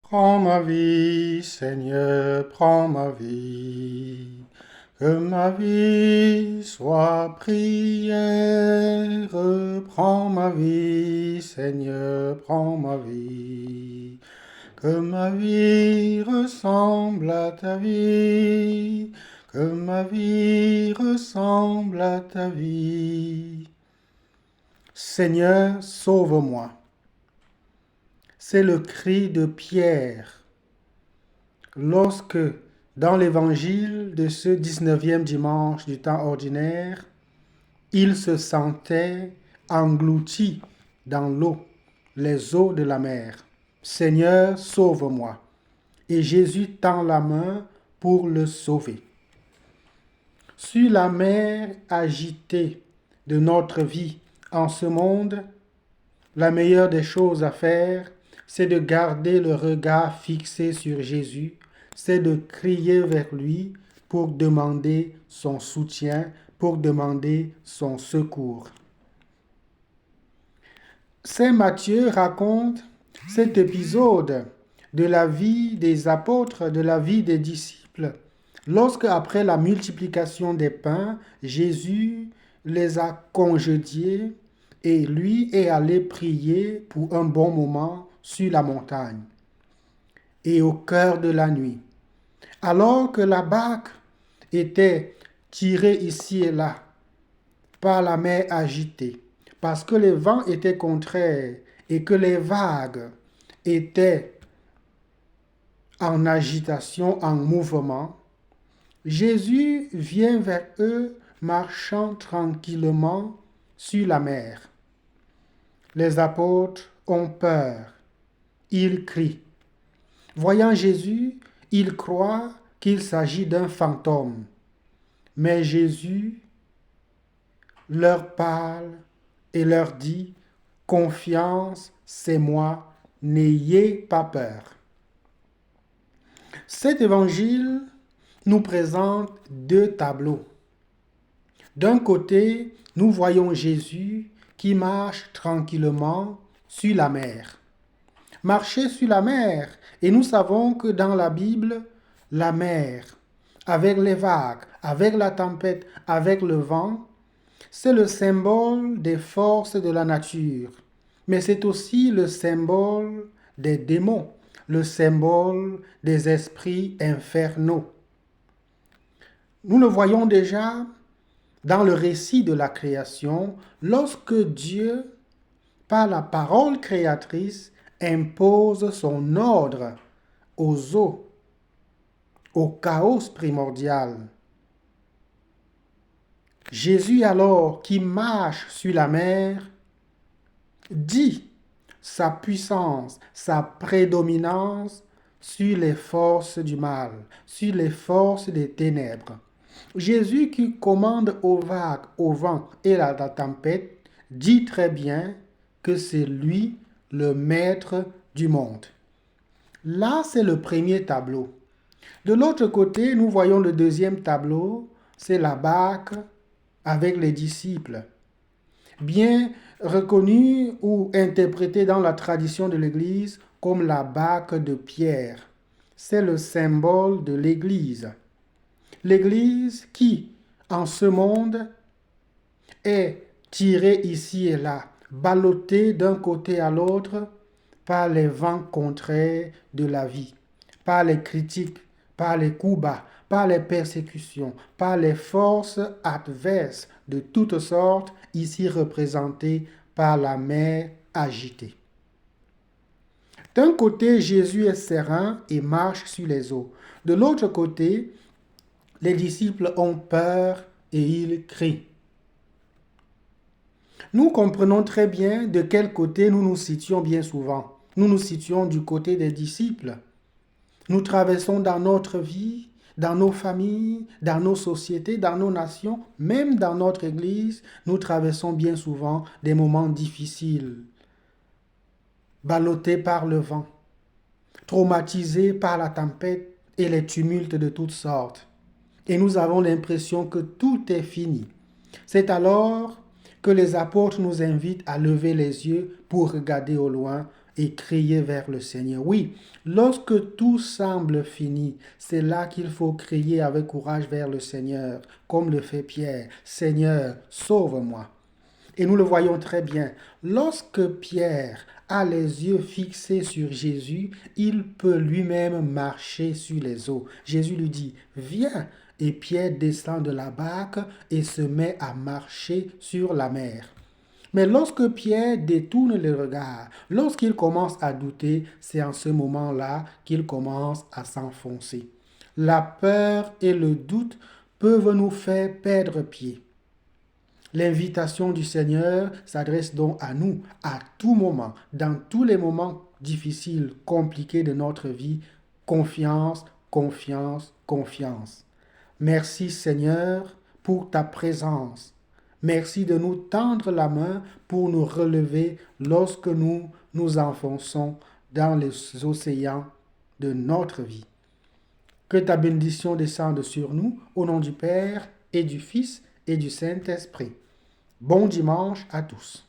Prends ma vie, Seigneur, prends ma vie. Que ma vie soit prière. Prends ma vie, Seigneur, prends ma vie. Que ma vie ressemble à ta vie. Que ma vie ressemble à ta vie. Seigneur, sauve-moi. C'est le cri de Pierre lorsque, dans l'évangile de ce 19e dimanche du temps ordinaire, il se sentait englouti dans l'eau, les eaux de la mer. Seigneur, sauve-moi. Et Jésus tend la main pour le sauver. Sur la mer agitée de notre vie en ce monde, la meilleure des choses à faire, c'est de garder le regard fixé sur Jésus, c'est de crier vers lui pour demander son soutien, pour demander son secours. Saint Matthieu raconte cet épisode de la vie des apôtres, de la vie des disciples, lorsque, après la multiplication des pains, Jésus les a congédiés et lui est allé prier pour un bon moment sur la montagne. Et au cœur de la nuit, alors que la barque était tirée ici et là par la mer agitée, parce que les vents étaient contraires et que les vagues étaient en agitation, en mouvement, Jésus vient vers eux marchant tranquillement sur la mer. Les apôtres ont peur. Ils crient. Voyant Jésus, ils croient qu'il s'agit d'un fantôme. Mais Jésus leur parle et leur dit, « Confiance, c'est moi, n'ayez pas peur. » Cet évangile nous présente deux tableaux. D'un côté, nous voyons Jésus qui marche tranquillement sur la mer. Marcher sur la mer, et nous savons que dans la Bible, la mer, avec les vagues, avec la tempête, avec le vent, c'est le symbole des forces de la nature, mais c'est aussi le symbole des démons, le symbole des esprits infernaux. Nous le voyons déjà dans le récit de la création, lorsque Dieu, par la parole créatrice, impose son ordre aux eaux, au chaos primordial. Jésus alors, qui marche sur la mer, dit sa puissance, sa prédominance sur les forces du mal, sur les forces des ténèbres. Jésus qui commande aux vagues, au vent et à la tempête, dit très bien que c'est lui le maître du monde. Là, c'est le premier tableau. De l'autre côté, nous voyons le deuxième tableau, c'est la barque avec les disciples. Bien reconnu ou interprété dans la tradition de l'Église comme la barque de Pierre. C'est le symbole de l'Église. L'Église qui, en ce monde, est tirée ici et là, ballottée d'un côté à l'autre par les vents contraires de la vie, par les critiques, par les coups bas, par les persécutions, par les forces adverses de toutes sortes, ici représentées par la mer agitée. D'un côté, Jésus est serein et marche sur les eaux. De l'autre côté, les disciples ont peur et ils crient. Nous comprenons très bien de quel côté nous nous situons bien souvent. Nous nous situons du côté des disciples. Nous traversons dans notre vie, dans nos familles, dans nos sociétés, dans nos nations, même dans notre Église, nous traversons bien souvent des moments difficiles, ballottés par le vent, traumatisés par la tempête et les tumultes de toutes sortes. Et nous avons l'impression que tout est fini. C'est alors que les apôtres nous invitent à lever les yeux pour regarder au loin et crier vers le Seigneur. Oui, lorsque tout semble fini, c'est là qu'il faut crier avec courage vers le Seigneur, comme le fait Pierre. Seigneur, sauve-moi. Et nous le voyons très bien. Lorsque Pierre a les yeux fixés sur Jésus, il peut lui-même marcher sur les eaux. Jésus lui dit, viens. Et Pierre descend de la barque et se met à marcher sur la mer. Mais lorsque Pierre détourne le regard, lorsqu'il commence à douter, c'est en ce moment-là qu'il commence à s'enfoncer. La peur et le doute peuvent nous faire perdre pied. L'invitation du Seigneur s'adresse donc à nous, à tout moment, dans tous les moments difficiles, compliqués de notre vie. Confiance, confiance, confiance. Merci Seigneur pour ta présence. Merci de nous tendre la main pour nous relever lorsque nous nous enfonçons dans les océans de notre vie. Que ta bénédiction descende sur nous, au nom du Père et du Fils et du Saint-Esprit. Bon dimanche à tous.